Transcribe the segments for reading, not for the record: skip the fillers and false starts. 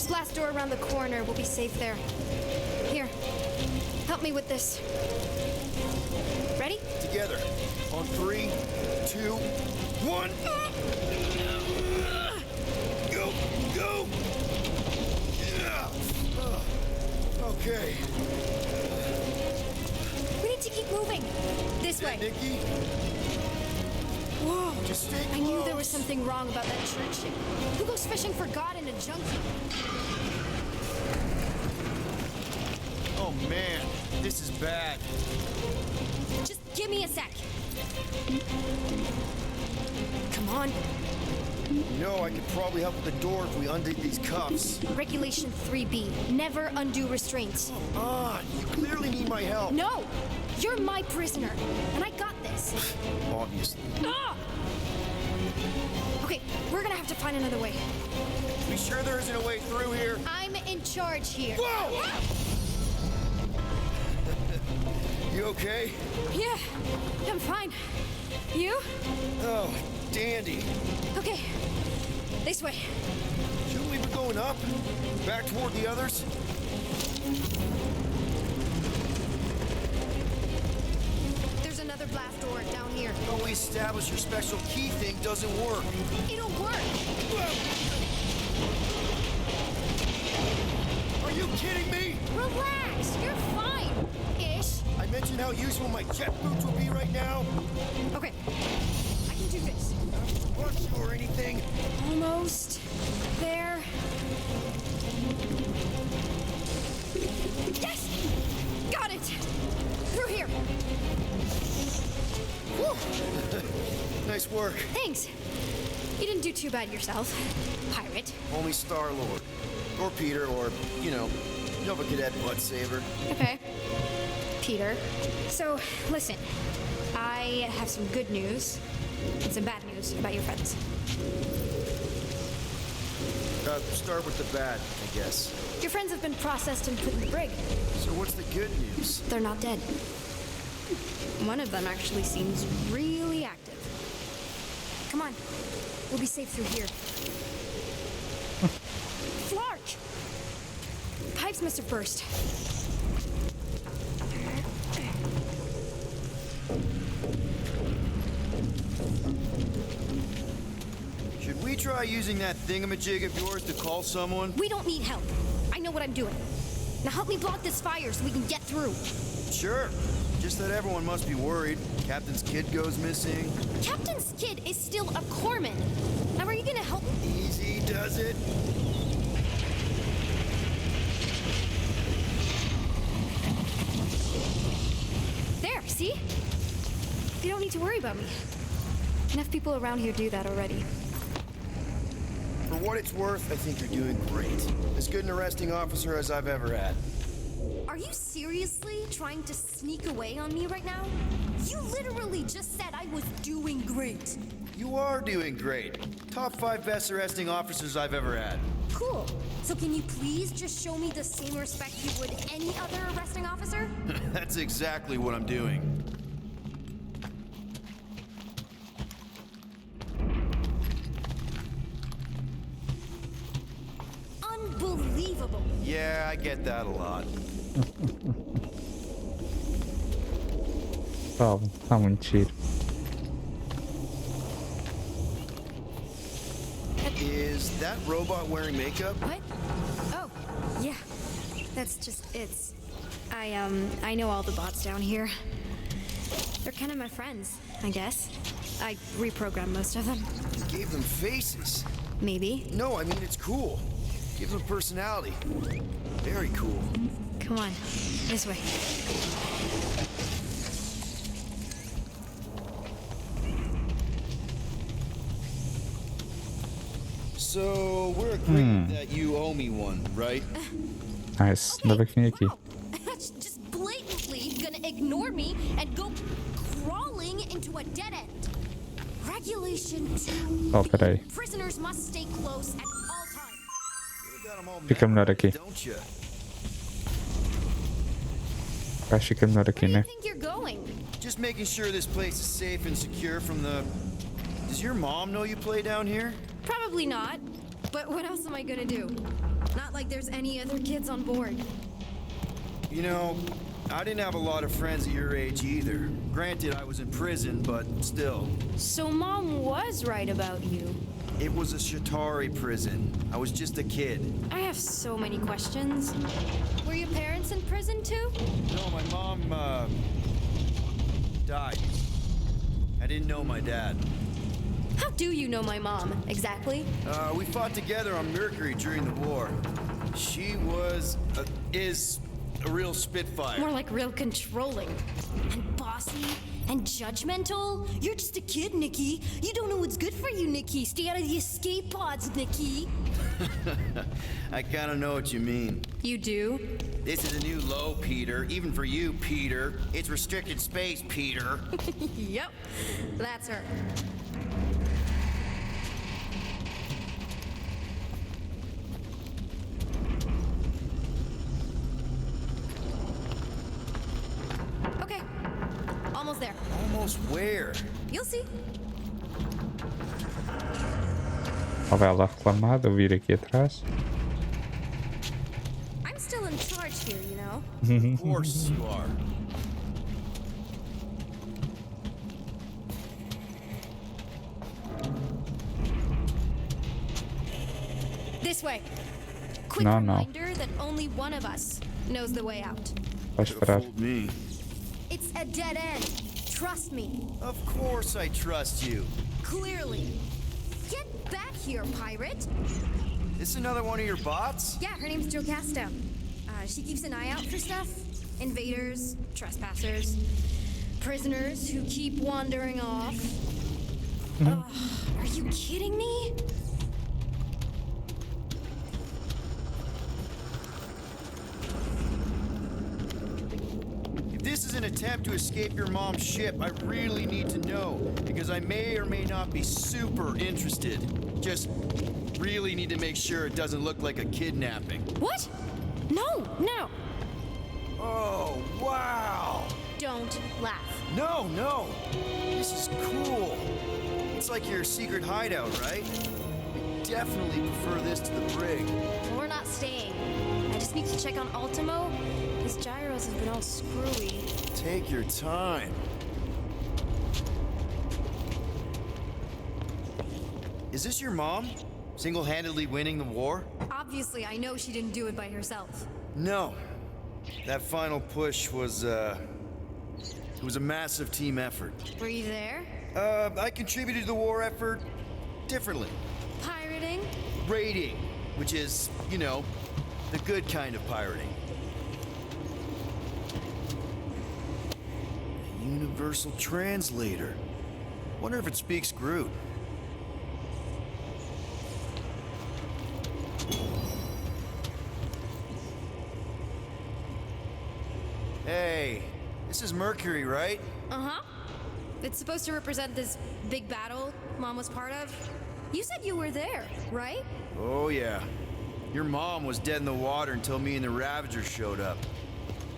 First glass door around the corner. We'll be safe there. Here, help me with this. Ready? Together. On 3, 2, 1. Go, go. Okay. We need to keep moving. This way. Nikki, Whoa. just stay close. I knew there was something wrong about that church ship. Who goes fishing for God in a junkie? Oh man, this is bad. Just give me a sec. Come on. You know, I could probably help with the door if we undid these cuffs. Regulation 3B. Never undo restraints. You clearly need my help. No! You're my prisoner, and I got this. Obviously. Ah! Okay, we're gonna have to find another way. Be sure there isn't a way through here. I'm in charge here. Whoa! You okay? Yeah, I'm fine. You? Oh, dandy. Okay, this way. Shouldn't we be going up? Back toward the others? There's another blast door down here. Well, we established your special key thing doesn't work. It'll work. Are you kidding me? Relax, you're fine. Ish. I mentioned how useful my jet boots will be right now. Okay, I can do this. Rush you or anything. Almost there. Yes! Got it! Through here. Whew. Nice work. Thanks. You didn't do too bad yourself, pirate. Only Star-Lord. Or Peter, or, you know, Nova Cadet Butt Saver. Okay. Peter. So, listen. I have some good news and some bad news about your friends. Start with the bad, I guess. Your friends have been processed and put in the brig. So what's the good news? They're not dead. One of them actually seems really active. Come on. We'll be safe through here. Flark! Pipes must have burst. Should we try using that thingamajig of yours to call someone? We don't need help. I know what I'm doing. Now help me block this fire so we can get through. Sure. Just that everyone must be worried. Captain's kid goes missing. Captain's kid is still a corpsman. Now are you gonna help? Easy does it. There, see? You don't need to worry about me. Enough people around here do that already. For what it's worth, I think you're doing great. As good an arresting officer as I've ever had. Are you seriously trying to sneak away on me right now? You literally just said I was doing great. You are doing great. Top 5 best arresting officers I've ever had. Cool. So can you please just show me the same respect you would any other arresting officer? That's exactly what I'm doing. Unbelievable. Yeah, I get that a lot. Tá muito tiro. Is that robot wearing makeup? What? Oh, yeah. That's just I know all the bots down here. They're kind of my friends, I guess. I reprogrammed most of them. You gave them faces. Maybe. No, I mean it's cool. Give them personality. Very cool. Come on, this way. So we're agreeing that you owe me one, right? Nice. Ainda bem que vim aqui. That's just blatantly gonna ignore me and go crawling into a dead end. Regulation 2. Oh, peraí. Prisoners must stay close at all times. Fica melhor aqui. Don't you? Acho que fica melhor aqui, Where do you né? think you're going? Just making sure this place is safe and secure from the... Does your mom know you play down here? Probably not. But what else am I gonna do? Not like there's any other kids on board. You know, I didn't have a lot of friends at your age either. Granted, I was in prison, but still. So Mom was right about you. It was a Shatari prison. I was just a kid. I have so many questions. Were your parents in prison too? No, my mom, died. I didn't know my dad. How do you know my mom, exactly? We fought together on Mercury during the war. She is a real spitfire. More like real controlling. And bossy. And judgmental? You're just a kid, Nikki. You don't know what's good for you, Nikki. Stay out of the escape pods, Nikki. I kinda know what you mean. You do? This is a new low, Peter. Even for you, Peter. It's restricted space, Peter. Yep. That's her. Okay. Almost there. Almost where? You'll see. Ó, vai ela reclamar de eu vir aqui atrás. I'm still in charge here, you know? Of course you are. This way. Quick No. reminder that only one of us knows the way out. Vai esperar. Fooled me. It's a dead end. Trust me. Of course I trust you. Clearly. Get back here, pirate. This another one of your bots? Yeah, her name's Jocasta. She keeps an eye out for stuff. Invaders, trespassers, prisoners who keep wandering off. Are you kidding me? If this is an attempt to escape your mom's ship, I really need to know, because I may or may not be super interested. Just really need to make sure it doesn't look like a kidnapping. What? No. Oh, wow! Don't laugh. No! This is cool. It's like your secret hideout, right? I definitely prefer this to the brig. We're not staying. I just need to check on Ultimo. His gyros have been all screwy. Take your time. Is this your mom? Single-handedly winning the war? Obviously, I know she didn't do it by herself. No. That final push was, it was a massive team effort. Were you there? I contributed to the war effort differently. Pirating? Raiding, which is, you know, the good kind of pirating. A universal translator. Wonder if it speaks Groot. Hey, this is Mercury, right? Uh-huh. It's supposed to represent this big battle Mom was part of. You said you were there, right? Oh, yeah. Your mom was dead in the water until me and the Ravagers showed up.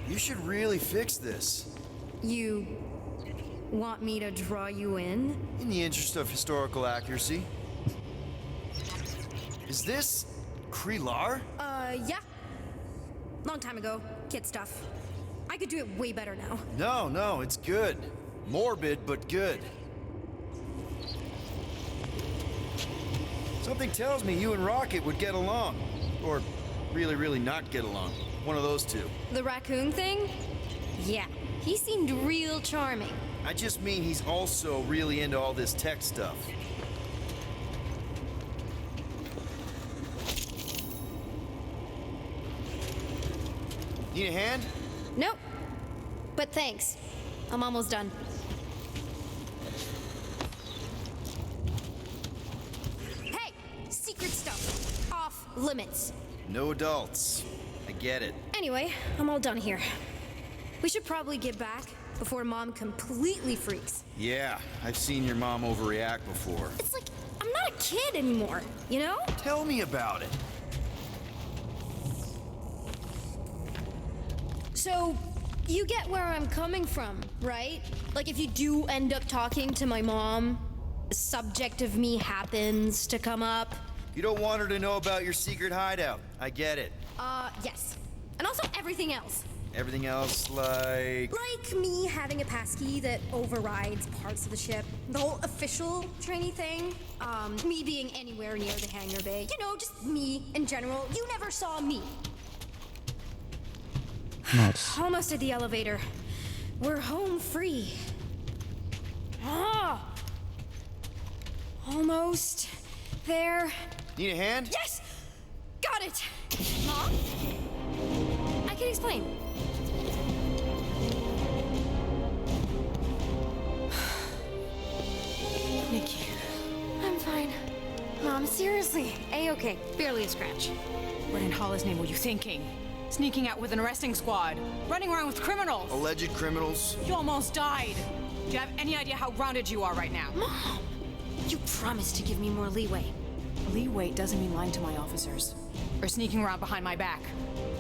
You should really fix this. You want me to draw you in? In the interest of historical accuracy. Is this Krelar? Yeah. Long time ago. Kid stuff. I could do it way better now. No, it's good. Morbid, but good. Something tells me you and Rocket would get along. Or really not get along. One of those two. The raccoon thing? Yeah. He seemed real charming. I just mean he's also really into all this tech stuff. Need a hand? Nope. But thanks. I'm almost done. Hey! Secret stuff. Off limits. No adults. I get it. Anyway, I'm all done here. We should probably get back before Mom completely freaks. Yeah, I've seen your mom overreact before. It's like, I'm not a kid anymore, you know? Tell me about it. So, you get where I'm coming from, right? Like, if you do end up talking to my mom, the subject of me happens to come up, You don't want her to know about your secret hideout. I get it. Yes. And also everything else. Everything else, like... Like me having a passkey that overrides parts of the ship. The whole official trainee thing. Me being anywhere near the hangar bay. You know, just me in general. You never saw me. Nossa. Almost at the elevator. We're home free. Ah! Almost there. Need a hand? Yes! Got it! Mom? I can explain. Nikki. I'm fine. Mom, seriously. A-okay. Barely a scratch. What in Hollis' name were you thinking? Sneaking out with an arresting squad? Running around with criminals? Alleged criminals? You almost died! Do you have any idea how grounded you are right now? Mom! You promised to give me more leeway. Leeway doesn't mean lying to my officers. Or sneaking around behind my back.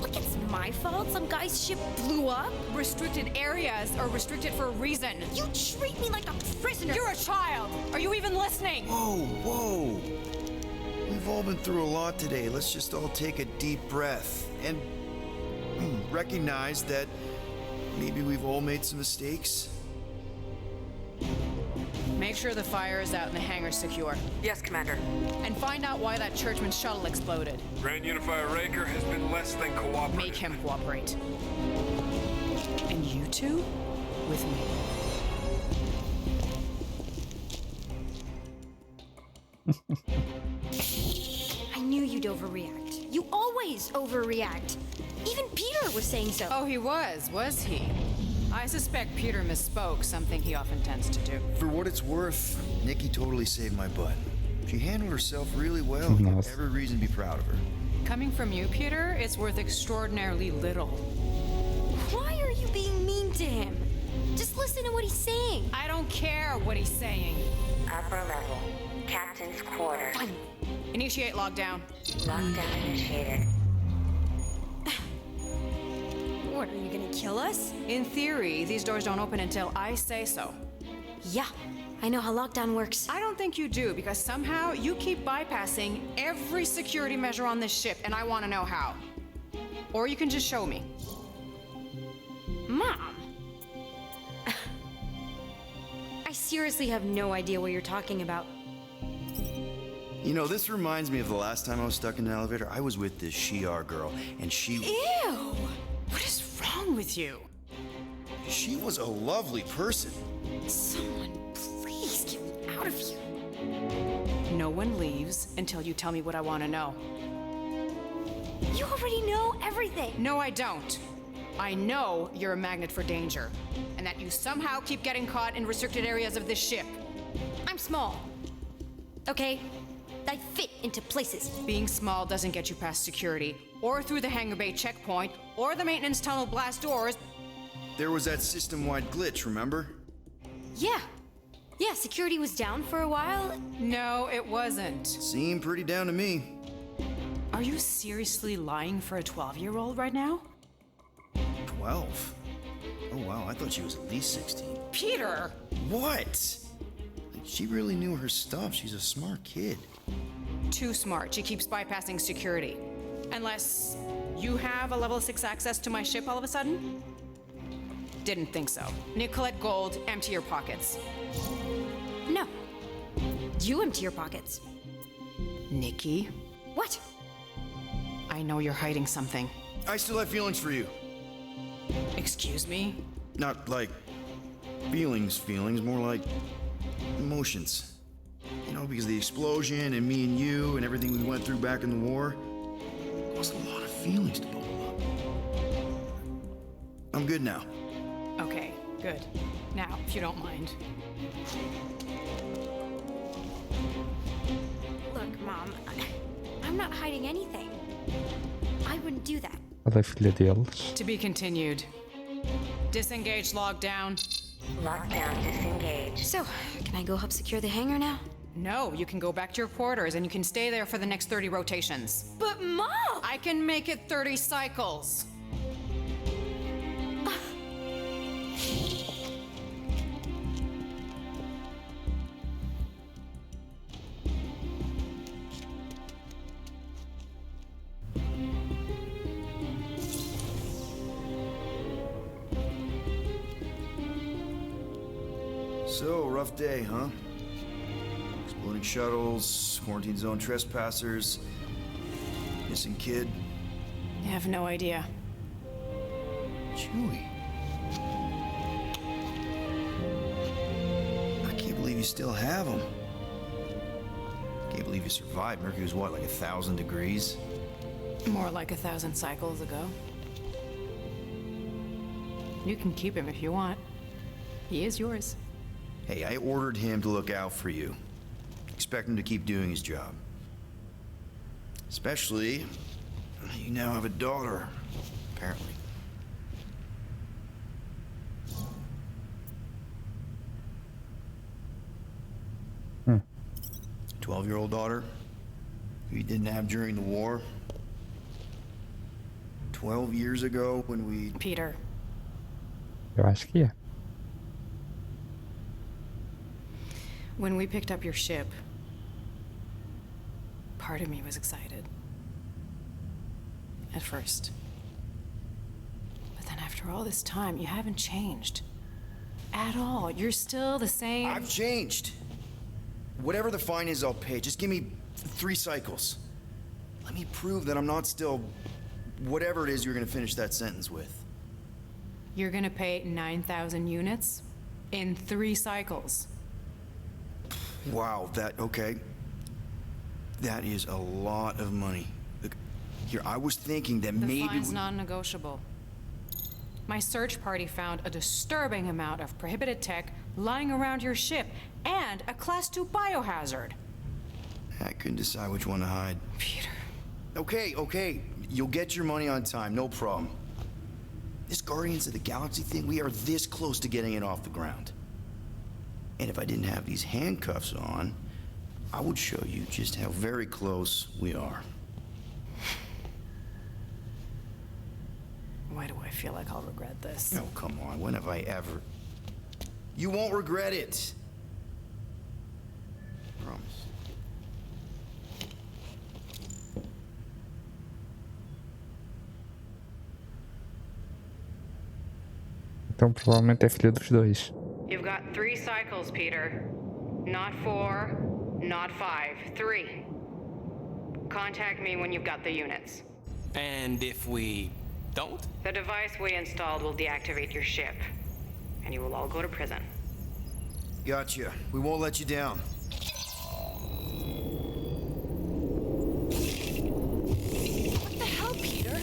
Look, it's my fault some guy's ship blew up. Restricted areas are restricted for a reason. You treat me like a prisoner. You're a child! Are you even listening? Whoa, whoa. We've all been through a lot today. Let's just all take a deep breath and recognize that maybe we've all made some mistakes. Make sure the fire is out and the hangar's secure. Yes, Commander. And find out why that churchman's shuttle exploded. Grand Unifier Raker has been less than cooperative. Make him cooperate. And you two, with me. I knew you'd overreact. You always overreact. Even Peter was saying so. Oh, he was he? I suspect Peter misspoke, something he often tends to do. For what it's worth, Nikki totally saved my butt. She handled herself really well. Nice. Every reason to be proud of her. Coming from you, Peter, it's worth extraordinarily little. Why are you being mean to him? Just listen to what he's saying. I don't care what he's saying. Upper level. Captain's quarters. Fine. Initiate lockdown. Lockdown initiated. What, are you gonna kill us? In theory, these doors don't open until I say so. Yeah, I know how lockdown works. I don't think you do, because somehow you keep bypassing every security measure on this ship, and I want to know how. Or you can just show me. Mom! I seriously have no idea what you're talking about. You know, this reminds me of the last time I was stuck in an elevator. I was with this Shi'ar girl, and Ew! What is wrong with you? she was a lovely person. Someone, please get me out of here. No one leaves until you tell me what I want to know. You already know everything. No, I don't. I know you're a magnet for danger, and that you somehow keep getting caught in restricted areas of this ship. I'm small. Okay? I fit into places. Being small doesn't get you past security, or through the hangar bay checkpoint, or the maintenance tunnel blast doors. There was that system-wide glitch, remember? Yeah. Yeah, security was down for a while. No, it wasn't. Seemed pretty down to me. Are you seriously lying for a 12-year-old right now? 12? Oh wow, I thought she was at least 16. Peter! What? She really knew her stuff. She's a smart kid. Too smart. She keeps bypassing security. Unless you have a level 6 access to my ship all of a sudden? Didn't think so. Collect gold, empty your pockets. No. You empty your pockets. Nikki, What? I know you're hiding something. I still have feelings for you. Excuse me? Not like feelings, more like emotions. You know, because of the explosion and me and you and everything we went through back in the war. It was a lot of feelings to bubble up. I'm good now. Okay, good. Now, if you don't mind. Look, Mom, I'm not hiding anything. I wouldn't do that. Ela é filha deles. To be continued. Disengage lockdown. Lockdown disengaged. So, can I go help secure the hangar now? No, you can go back to your quarters and you can stay there for the next 30 rotations. But Mom! I can make it 30 cycles. So, rough day, huh? Exploding shuttles, quarantine zone trespassers, missing kid. I have no idea. Chewie. I can't believe you still have him. Can't believe you survived. Mercury was what, like 1,000 degrees? More like 1,000 cycles ago. You can keep him if you want. He is yours. Hey, I ordered him to look out for you. Expect him to keep doing his job. Especially, you now have a daughter, apparently. Hmm. 12-year-old daughter, who you didn't have during the war. 12 years ago when we... Peter, Eu acho que é. when we picked up your ship, part of me was excited. At first. But then after all this time, you haven't changed. At all. You're still the same. I've changed. Whatever the fine is, I'll pay. Just give me 3 cycles. Let me prove that I'm not still... whatever it is you're gonna finish that sentence with. You're gonna pay 9,000 units in 3 cycles. Wow, okay. That is a lot of money. Look, here, I was thinking that The maybe fine's non-negotiable. My search party found a disturbing amount of prohibited tech lying around your ship and a Class 2 biohazard. I couldn't decide which one to hide. Peter. Okay. You'll get your money on time, no problem. This Guardians of the Galaxy thing, we are this close to getting it off the ground. And if I didn't have these handcuffs on, I would show you just how very close we are. Why do I feel like I'll regret this? Oh, come on, when have I ever... You won't regret it. Promise. Então provavelmente é filha dos dois. You've got 3 cycles, Peter. Not 4, not 5, 3. Contact me when you've got the units. And if we don't? The device we installed will deactivate your ship, and you will all go to prison. Gotcha. We won't let you down. What the hell, Peter?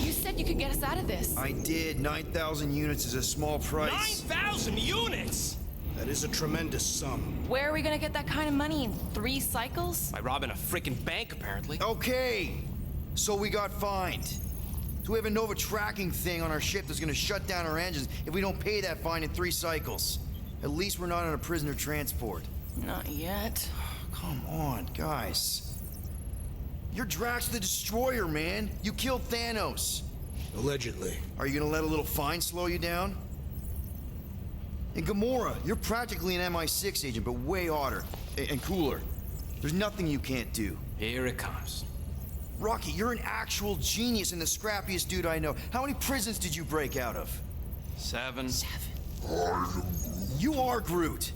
You said you could get us out of this. I did. 9,000 units is a small price. 9,000 units! That is a tremendous sum. Where are we gonna get that kind of money in 3 cycles? By robbing a freaking bank, apparently. Okay. So we got fined. So we have a Nova tracking thing on our ship that's gonna shut down our engines if we don't pay that fine in 3 cycles. At least we're not on a prisoner transport. Not yet. Come on, guys. You're Drax the Destroyer, man. You killed Thanos. Allegedly. Are you gonna let a little fine slow you down? And Gamora, you're practically an MI6 agent, but way hotter and cooler. There's nothing you can't do. Here it comes. Rocky, you're an actual genius and the scrappiest dude I know. How many prisons did you break out of? 7. You are Groot.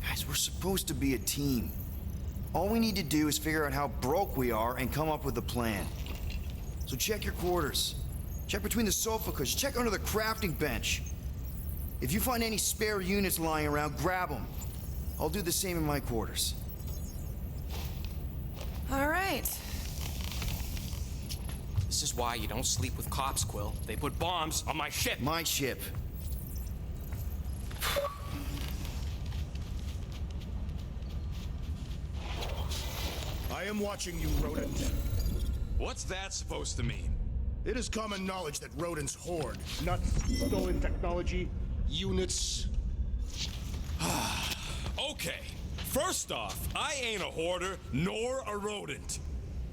Guys, we're supposed to be a team. All we need to do is figure out how broke we are and come up with a plan. So check your quarters. Check between the sofa cushions. Check under the crafting bench. If you find any spare units lying around, grab them. I'll do the same in my quarters. All right. This is why you don't sleep with cops, Quill. They put bombs on my ship. My ship. I am watching you, rodent. What's that supposed to mean? It is common knowledge that rodents hoard nuts, stolen technology, units. Okay, first off, I ain't a hoarder nor a rodent.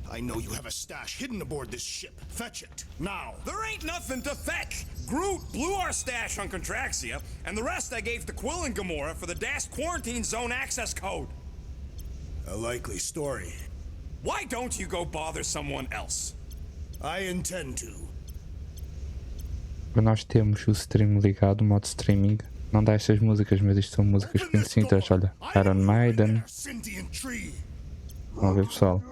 I know you have a stash hidden aboard this ship. Fetch it, now. There ain't nothing to fetch. Groot blew our stash on Contraxia, and the rest I gave to Quill and Gamora for the DAS quarantine zone access code. A likely story. Why don't you go bother someone else? I intend to. Nós temos o stream ligado, o modo streaming, Não dá estas músicas, mas isto são músicas conhecidas. Olha, Iron Maiden. Vamos ver, pessoal.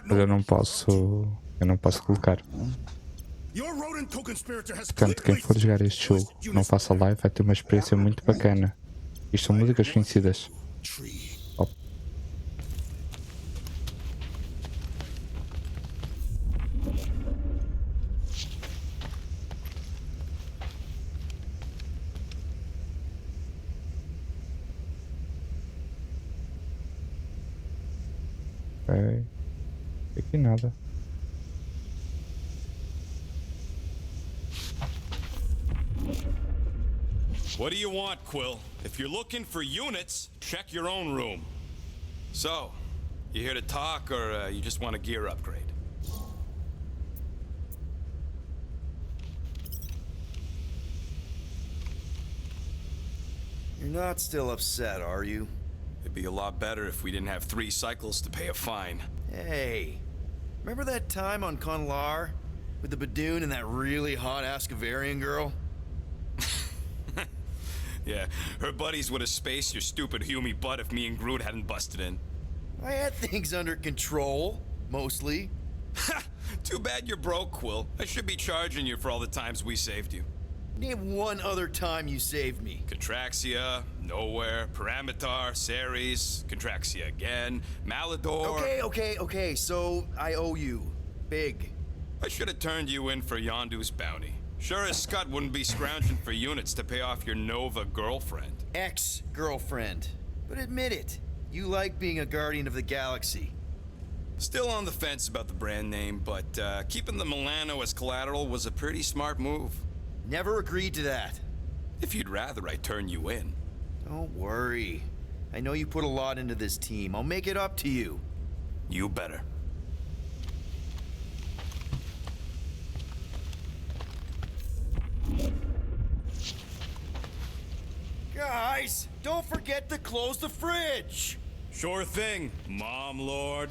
Mas eu não posso colocar. Portanto, quem for jogar este jogo, não faça live, vai ter uma experiência muito bacana. Isto são músicas conhecidas. Oh. Ok. Aqui nada. What do you want, Quill? If you're looking for units, check your own room. So, you here to talk, or you just want a gear upgrade? You're not still upset, are you? It'd be a lot better if we didn't have 3 cycles to pay a fine. Hey, remember that time on Conlar with the Badoon and that really hot Ascavarian girl? Yeah, her buddies would have spaced your stupid Hume butt if me and Groot hadn't busted in. I had things under control, mostly. Ha! Too bad you're broke, Quill. I should be charging you for all the times we saved you. Name one other time you saved me. Contraxia, Nowhere, Paramitar, Ceres, Contraxia again, Malador... Okay, so I owe you. Big. I should have turned you in for Yondu's bounty. Sure as Scott wouldn't be scrounging for units to pay off your Nova girlfriend. Ex-girlfriend. But admit it, you like being a Guardian of the Galaxy. Still on the fence about the brand name, but keeping the Milano as collateral was a pretty smart move. Never agreed to that. If you'd rather I turn you in. Don't worry. I know you put a lot into this team. I'll make it up to you. You better. Guys, don't forget to close the fridge. Sure thing, Mom Lord.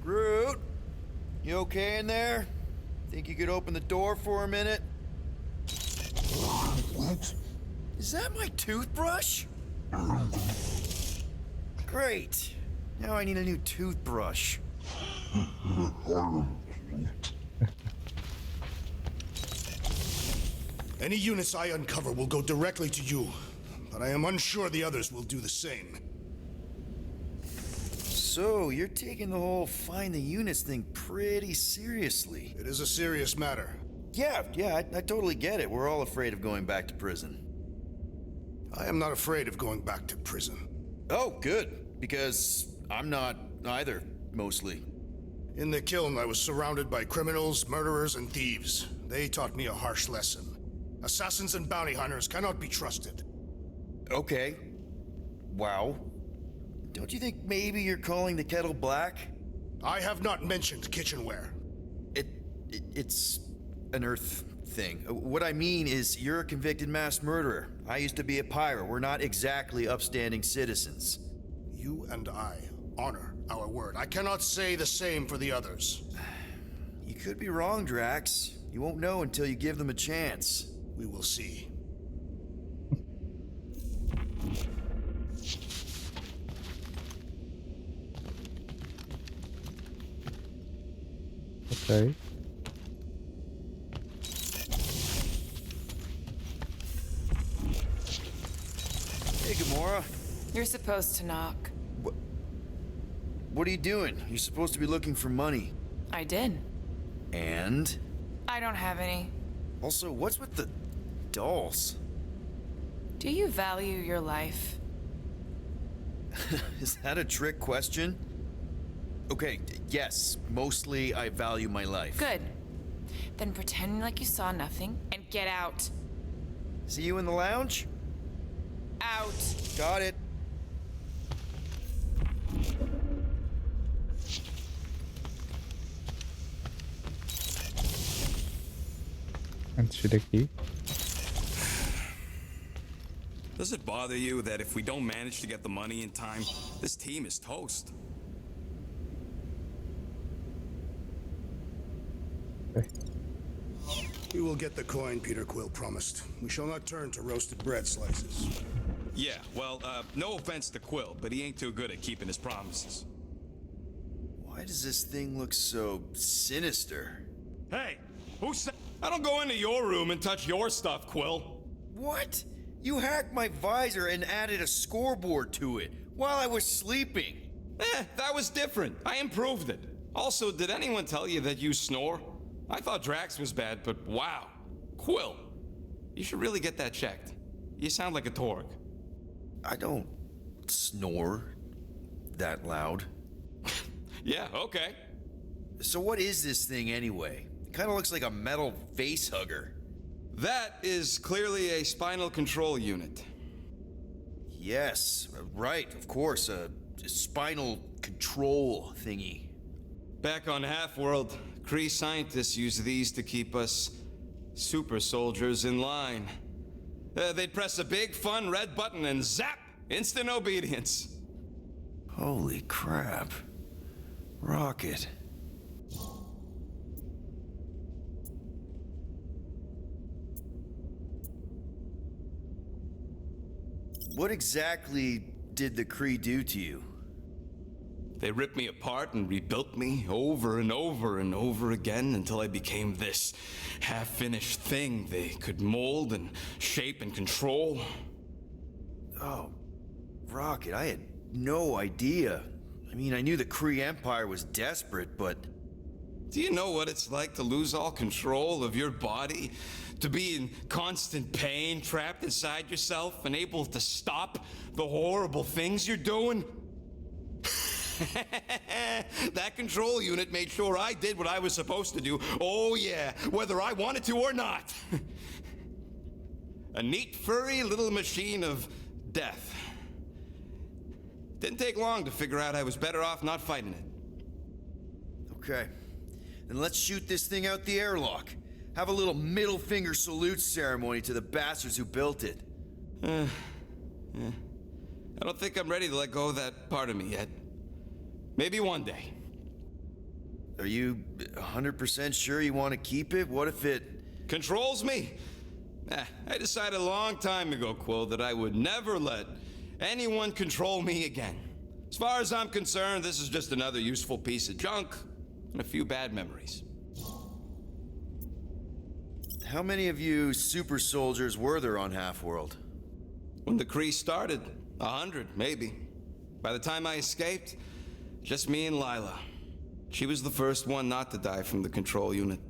Groot, you okay in there? Think you could open the door for a minute? Is that my toothbrush? Great. Now I need a new toothbrush. Any units I uncover will go directly to you, but I am unsure the others will do the same. So, you're taking the whole find the units thing pretty seriously. It is a serious matter. Yeah, I totally get it. We're all afraid of going back to prison. I am not afraid of going back to prison. Oh, good. Because I'm not either, mostly. In the kiln, I was surrounded by criminals, murderers, and thieves. They taught me a harsh lesson. Assassins and bounty hunters cannot be trusted. Okay. Wow. Don't you think maybe you're calling the kettle black? I have not mentioned kitchenware. It's an Earth thing. What I mean is, you're a convicted mass murderer. I used to be a pirate. We're not exactly upstanding citizens. You and I honor our word. I cannot say the same for the others. You could be wrong, Drax. You won't know until you give them a chance. We will see. Ok. Hey, Gamora. You're supposed to knock. What are you doing? You're supposed to be looking for money. I did. And? I don't have any. Also, what's with the dolls? Do you value your life? Is that a trick question? Okay, yes, mostly I value my life. Good. Then pretend like you saw nothing and get out. See you in the lounge? Out. Got it. Antes de ir aqui. Does it bother you that if we don't manage to get the money in time, this team is toast? You will get the coin Peter Quill promised. We shall not turn to roasted bread slices. Yeah, well, no offense to Quill, but he ain't too good at keeping his promises. Why does this thing look so sinister? Hey, who said... I don't go into your room and touch your stuff, Quill. What? You hacked my visor and added a scoreboard to it while I was sleeping. That was different. I improved it. Also, did anyone tell you that you snore? I thought Drax was bad, but wow. Quill, you should really get that checked. You sound like a Torg. I don't snore that loud. Yeah, okay. So what is this thing anyway? It kind of looks like a metal face hugger. That is clearly a spinal control unit. Yes, right, of course, a spinal control thingy. Back on Half-World, Kree scientists use these to keep us super soldiers in line. They'd press a big, fun red button and zap! Instant obedience. Holy crap. Rocket. What exactly did the Kree do to you? They ripped me apart and rebuilt me over and over and over again until I became this half-finished thing they could mold and shape and control. Oh, Rocket, I had no idea. I mean, I knew the Kree Empire was desperate, but... Do you know what it's like to lose all control of your body? To be in constant pain, trapped inside yourself, unable to stop the horrible things you're doing? That control unit made sure I did what I was supposed to do. Oh yeah, whether I wanted to or not. A neat, furry little machine of death. Didn't take long to figure out I was better off not fighting it. Okay, then let's shoot this thing out the airlock. Have a little middle finger salute ceremony to the bastards who built it. I don't think I'm ready to let go of that part of me yet. Maybe one day. Are you 100% sure you want to keep it? What if it... Controls me? I decided a long time ago, Quill, that I would never let anyone control me again. As far as I'm concerned, this is just another useful piece of junk and a few bad memories. How many of you super soldiers were there on Half-World? When the Kree started, 100, maybe. By the time I escaped, just me and Lila. She was the first one not to die from the control unit.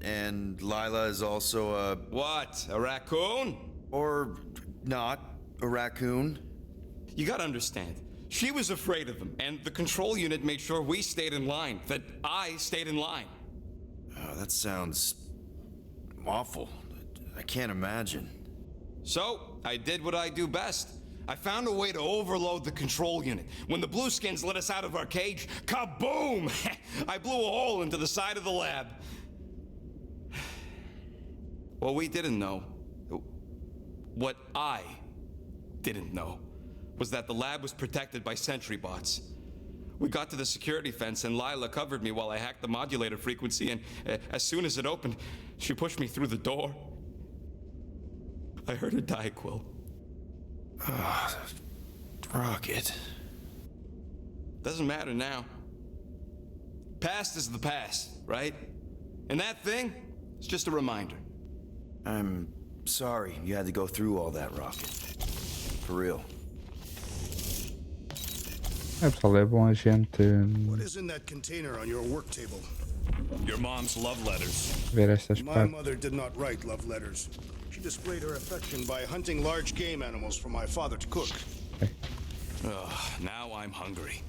And Lila is also a... What? A raccoon? Or not a raccoon? You gotta understand. She was afraid of them, and the control unit made sure we stayed in line, that I stayed in line. Oh, that sounds... awful. I can't imagine. So, I did what I do best. I found a way to overload the control unit. When the Blueskins let us out of our cage, kaboom! I blew a hole into the side of the lab. What we didn't know, what I didn't know, was that the lab was protected by sentry bots. We got to the security fence and Lila covered me while I hacked the modulator frequency, and as soon as it opened, she pushed me through the door. I heard her die, Quill. Rocket. Doesn't matter now. Past is the past, right? And that thing, it's just a reminder. I'm sorry you had to go through all that, Rocket. For real. É pessoal, é bom a gente What is in that container on your work table? Your mom's love letters. ver estas My partes. mother did not write love letters. She displayed her affection by hunting large game animals for my father to cook. Now I'm hungry.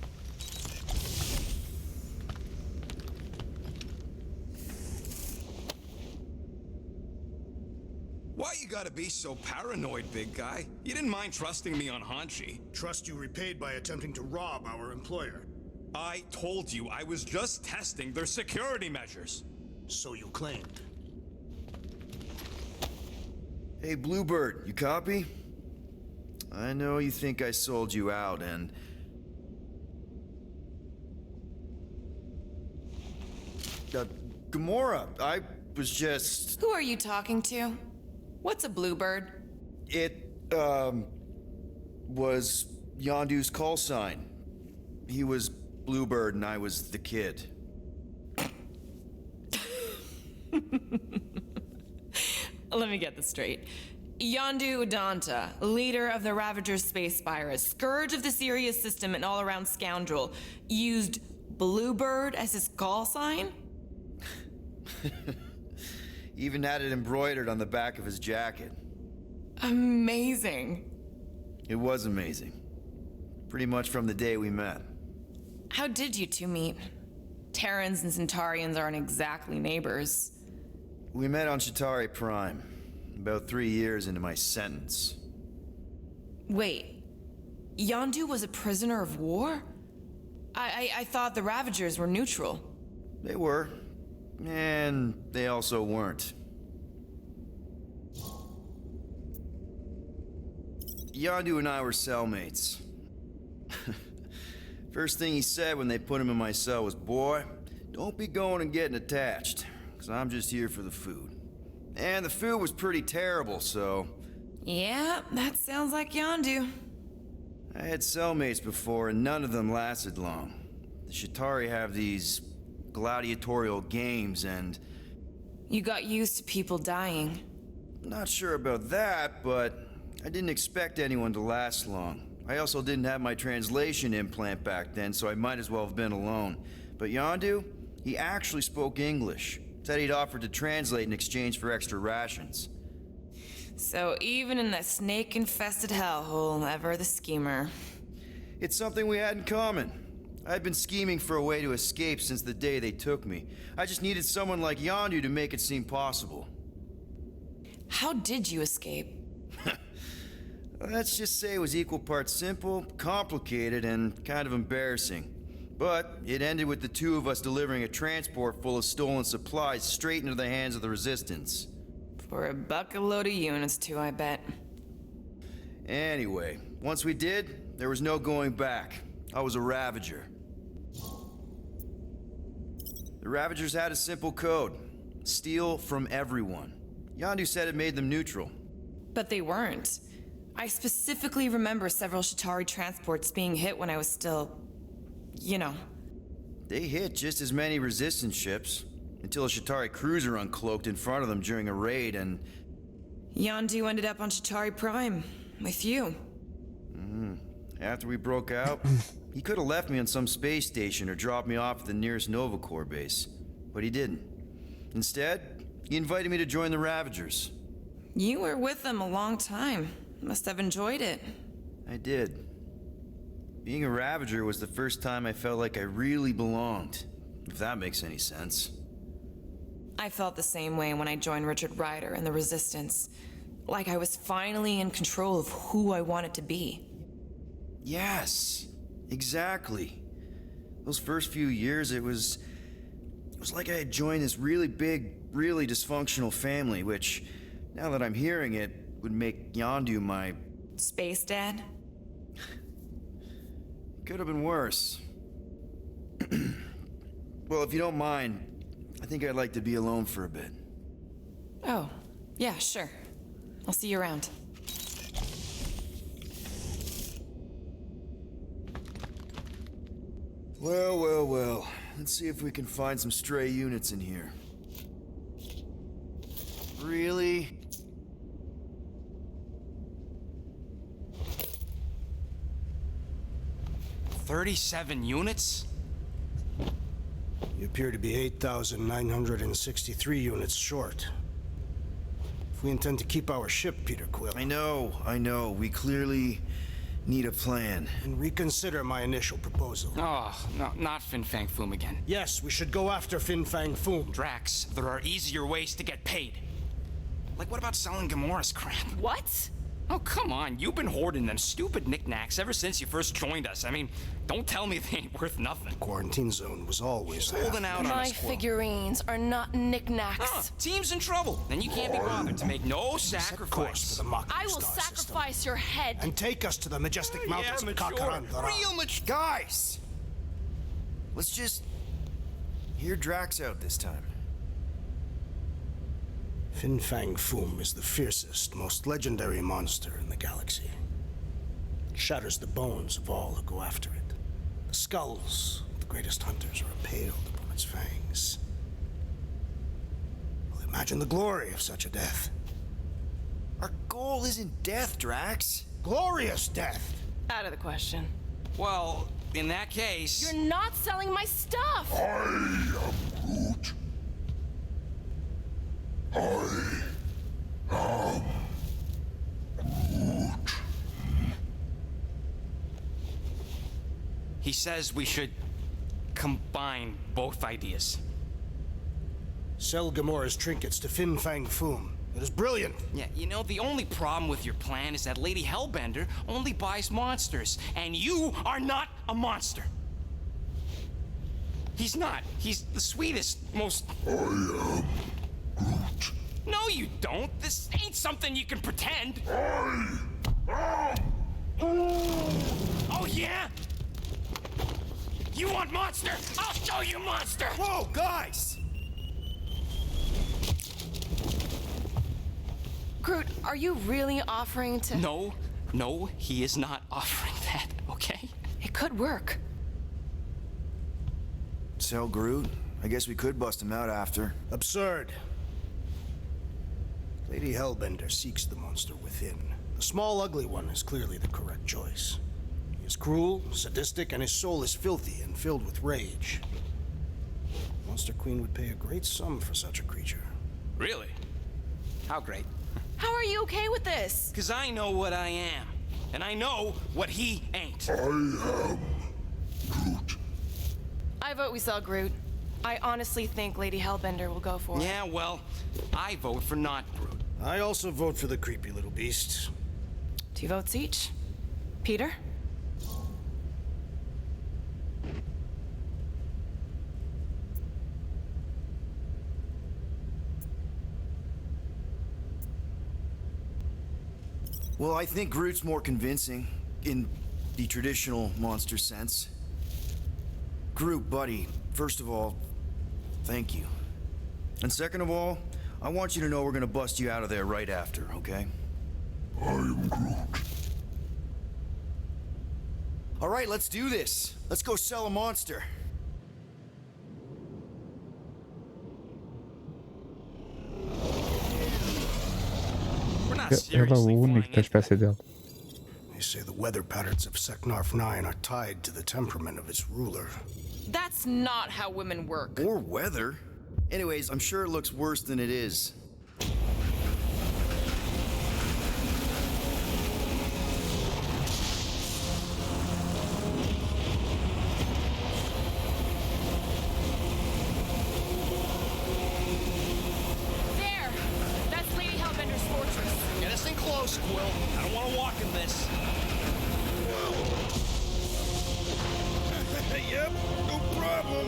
Why you gotta be so paranoid, big guy? You didn't mind trusting me on Hanshi. Trust you repaid by attempting to rob our employer. I told you I was just testing their security measures. So you claimed. Hey, Bluebird, you copy? I know you think I sold you out, and... Gamora, I was just... Who are you talking to? What's a bluebird? It, was Yondu's call sign. He was Bluebird and I was the kid. Let me get this straight. Yondu Udanta, leader of the Ravager's space virus, scourge of the Sirius system and all-around scoundrel, used Bluebird as his call sign? Even had it embroidered on the back of his jacket. Amazing. It was amazing. Pretty much from the day we met. How did you two meet? Terrans and Centaurians aren't exactly neighbors. We met on Chitauri Prime, about 3 years into my sentence. Wait, Yondu was a prisoner of war? I thought the Ravagers were neutral. They were, and they also weren't. Yondu and I were cellmates. First thing he said when they put him in my cell was, "Boy, don't be going and getting attached, because I'm just here for the food." And the food was pretty terrible, so... Yeah, that sounds like Yondu. I had cellmates before, and none of them lasted long. The Chitauri have these gladiatorial games, and... You got used to people dying. Not sure about that, but I didn't expect anyone to last long. I also didn't have my translation implant back then, so I might as well have been alone. But Yondu, he actually spoke English. Said he'd offered to translate in exchange for extra rations. So even in that snake-infested hellhole, ever the schemer. It's something we had in common. I'd been scheming for a way to escape since the day they took me. I just needed someone like Yondu to make it seem possible. How did you escape? Let's just say it was equal parts simple, complicated, and kind of embarrassing. But it ended with the two of us delivering a transport full of stolen supplies straight into the hands of the Resistance. For a bucket load of units too, I bet. Anyway, once we did, there was no going back. I was a Ravager. The Ravagers had a simple code. Steal from everyone. Yondu said it made them neutral. But they weren't. I specifically remember several Chitauri transports being hit when I was still... you know. They hit just as many Resistance ships, until a Chitauri cruiser uncloaked in front of them during a raid and... Yondu ended up on Chitauri Prime, with you. After we broke out, he could have left me on some space station or dropped me off at the nearest Nova Corps base. But he didn't. Instead, he invited me to join the Ravagers. You were with them a long time. Must have enjoyed it. I did. Being a Ravager was the first time I felt like I really belonged, if that makes any sense. I felt the same way when I joined Richard Ryder and the Resistance. Like I was finally in control of who I wanted to be. Yes, exactly. Those first few years, it was like I had joined this really big, really dysfunctional family, which, now that I'm hearing it, would make Yondu my... Space Dad? Could have been worse. Well, if you don't mind, I think I'd like to be alone for a bit. Oh, yeah, sure. I'll see you around. Well, well, well. Let's see if we can find some stray units in here. Really? "37 units? You appear to be 8,963 units short. If we intend to keep our ship, Peter Quill... I know. We clearly need a plan. And reconsider my initial proposal. Oh, no, not Fin Fang Foom again. Yes, we should go after Fin Fang Foom. Drax, there are easier ways to get paid. Like, what about selling Gamora's crap? What? Oh, come on. You've been hoarding them stupid knickknacks ever since you first joined us. I mean, don't tell me they ain't worth nothing. Quarantine zone was always there. Holding out on My us, Quill. figurines are not knickknacks. Team's in trouble, and you can't be bothered to make no Set course sacrifice. for the Mocking I will Star sacrifice system. your head. And take us to the majestic mountains of Kakarandara. Real mature. Guys! Let's just hear Drax out this time. Fin Fang Foom is the fiercest, most legendary monster in the galaxy. It shatters the bones of all who go after it. The skulls of the greatest hunters are impaled upon its fangs. Well, imagine the glory of such a death. Our goal isn't death, Drax. Glorious death! Out of the question. Well, in that case... You're not selling my stuff! He says we should combine both ideas. Sell Gamora's trinkets to Fin Fang Foom. It is brilliant. Yeah, you know, the only problem with your plan is that Lady Hellbender only buys monsters, and you are not a monster. He's not. He's the sweetest, most... I am Groot. No, you don't. This ain't something you can pretend. Oh, yeah? You want monster? I'll show you monster! Whoa, guys! Groot, are you really offering to... No, he is not offering that, okay? It could work. Sell Groot? I guess we could bust him out after. Absurd. Lady Hellbender seeks the monster within. The small, ugly one is clearly the correct choice. He is cruel, sadistic, and his soul is filthy and filled with rage. Monster Queen would pay a great sum for such a creature. Really? How great? How are you okay with this? Because I know what I am. And I know what he ain't. I am Groot. I vote we sell Groot. I honestly think Lady Hellbender will go for it. Yeah, well, I vote for not Groot. I also vote for the creepy little beast. 2 votes each. Peter? Well, I think Groot's more convincing, in the traditional monster sense. Groot, buddy, first of all, thank you. And second of all, I want you to know we're gonna bust you out of there right after, okay? I am Groot. All right, let's do this. Let's go sell a monster. We're not Ela é o seriously único da flying in. espécie dela. They say the weather patterns of Seknarf 9 are tied to the temperament of its ruler. That's not how women work. Or weather. Anyways, I'm sure it looks worse than it is. There! That's Lady Hellbender's fortress. Get us in close, Quill. I don't want to walk in this. Yep, no problem.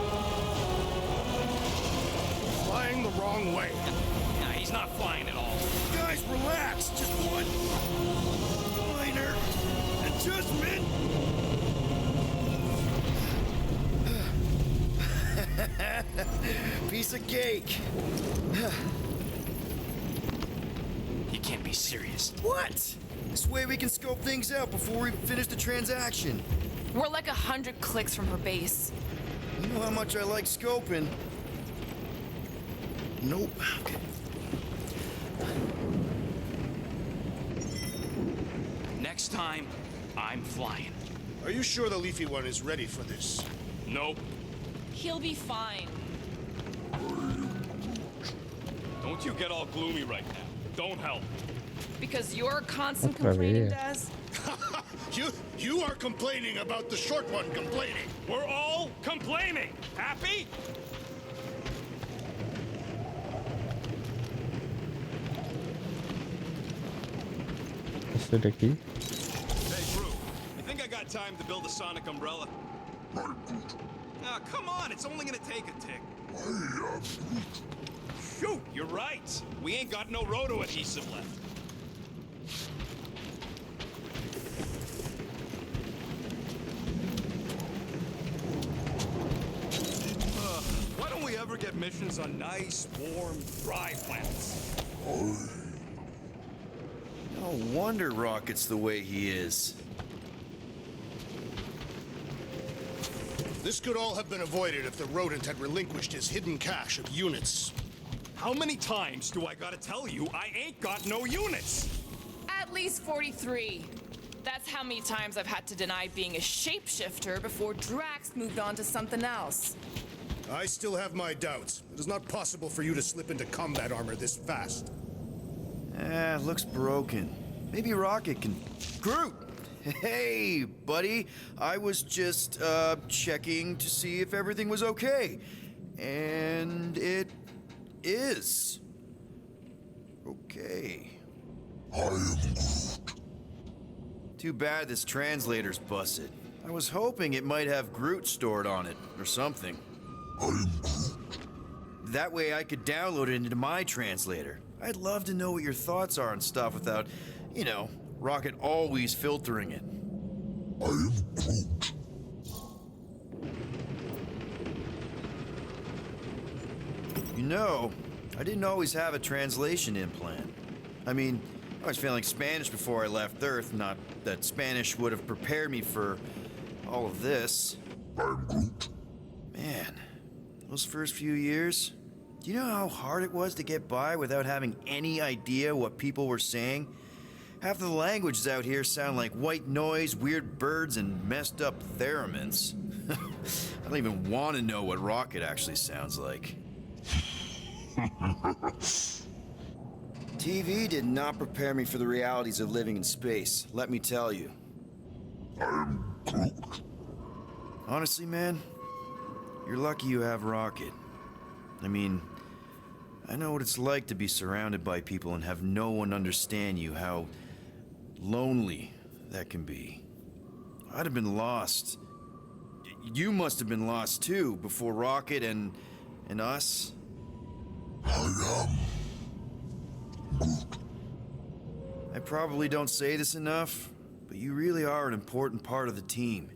Flying the wrong way. Nah, he's not flying at all. Guys, relax. Just one minor adjustment. Piece of cake. You can't be serious. What? This way we can scope things out before we finish the transaction. We're like 100 clicks from her base. You know how much I like scoping. Nope. Okay. Next time, I'm flying. Are you sure the leafy one is ready for this? Nope. He'll be fine. Don't you get all gloomy right now. Don't help. Because you're constant Otra complaining, vez. Daz. You are complaining about the short one complaining. We're all complaining. Happy? Esse daqui. Hey, Groot. You think I got time to build a sonic umbrella? I'm Groot. Ah, come on. It's only gonna take a tick. I am Groot. Shoot, you're right. We ain't got no roto adhesive left. Why don't we ever get missions on nice, warm, dry planets? No wonder Rocket's the way he is. This could all have been avoided if the rodent had relinquished his hidden cache of units. How many times do I gotta tell you I ain't got no units? At least 43. That's how many times I've had to deny being a shapeshifter before Drax moved on to something else. I still have my doubts. It is not possible for you to slip into combat armor this fast. Looks broken. Maybe Rocket can... Groot! Hey, buddy. I was just, checking to see if everything was okay. And it is. Okay. I am Groot. Too bad this translator's busted. I was hoping it might have Groot stored on it, or something. I am Groot. That way I could download it into my translator. I'd love to know what your thoughts are on stuff without, you know, Rocket always filtering it. I am Groot. You know, I didn't always have a translation implant. I mean, I was feeling Spanish before I left Earth, not that Spanish would have prepared me for all of this. I'm Groot. Man, those first few years, do you know how hard it was to get by without having any idea what people were saying? Half the languages out here sound like white noise, weird birds, and messed up theremins. I don't even want to know what Rocket actually sounds like. TV did not prepare me for the realities of living in space, let me tell you. I am Groot. Honestly, man, you're lucky you have Rocket. I mean, I know what it's like to be surrounded by people and have no one understand you, how lonely that can be. I'd have been lost. You must have been lost too, before Rocket and us. I am Groot. I probably don't say this enough, but you really are an important part of the team.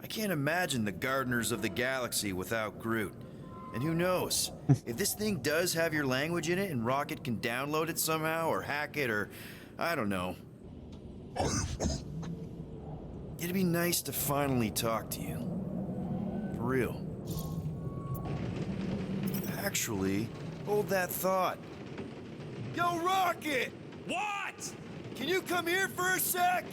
I can't imagine the Gardeners of the Galaxy without Groot. And who knows, if this thing does have your language in it and Rocket can download it somehow or hack it or, I don't know. I am Groot. It'd be nice to finally talk to you. For real. Actually, hold that thought. Yo, Rocket! What? Can you come here for a sec?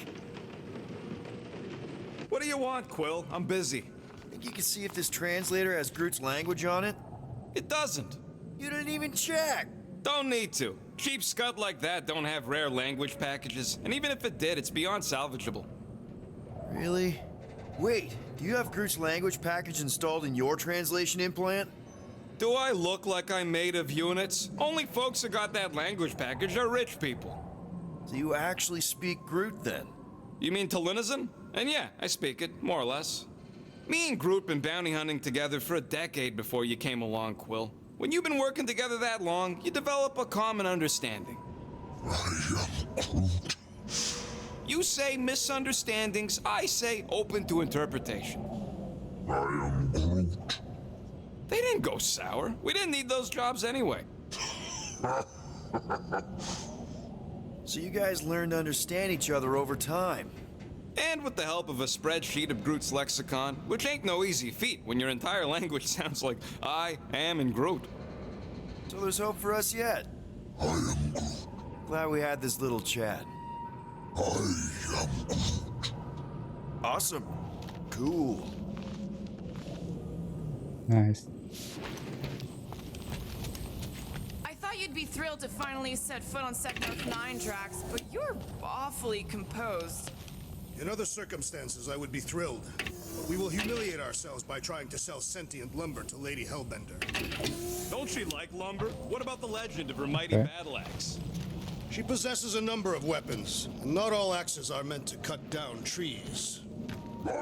What do you want, Quill? I'm busy. Think you can see if this translator has Groot's language on it? It doesn't. You didn't even check. Don't need to. Cheap scud like that don't have rare language packages, and even if it did, it's beyond salvageable. Really? Wait, do you have Groot's language package installed in your translation implant? Do I look like I'm made of units? Only folks who got that language package are rich people. So you actually speak Groot then? You mean Talinisan? And yeah, I speak it, more or less. Me and Groot been bounty hunting together for a decade before you came along, Quill. When you've been working together that long, you develop a common understanding. I am Groot. You say misunderstandings, I say open to interpretation. I am Groot. They didn't go sour. We didn't need those jobs anyway. So you guys learned to understand each other over time. And with the help of a spreadsheet of Groot's lexicon, which ain't no easy feat when your entire language sounds like I am in Groot. So there's hope for us yet. I am Groot. Glad we had this little chat. I am Groot. Awesome. Cool. Nice. I thought you'd be thrilled to finally set foot on Sector 9, Drax, but you're awfully composed. In other circumstances, I would be thrilled. But we will humiliate ourselves by trying to sell sentient lumber to Lady Hellbender. Don't she like lumber? What about the legend of her mighty Okay. battle axe? She possesses a number of weapons, and not all axes are meant to cut down trees. I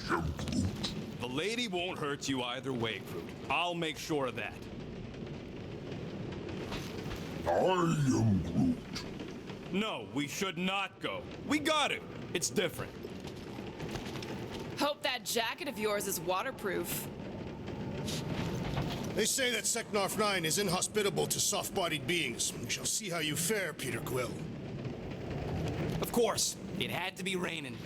am Groot. The lady won't hurt you either way, Groot. I'll make sure of that. I am Groot. No, we should not go. We got it. It's different. Hope that jacket of yours is waterproof. They say that Seknarf 9 is inhospitable to soft-bodied beings. We shall see how you fare, Peter Quill. Of course, it had to be raining.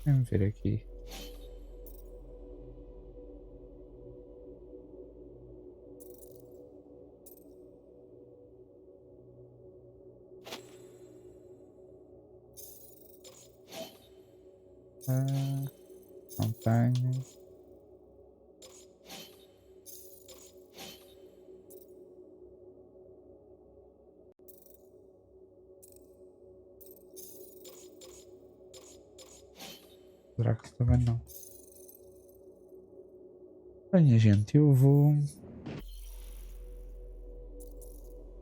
Vamos ver aqui. Não tenho. Será que também não? Bem, gente, eu vou.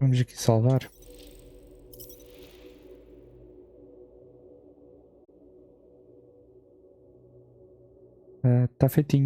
Vamos aqui salvar. Tá feitinho.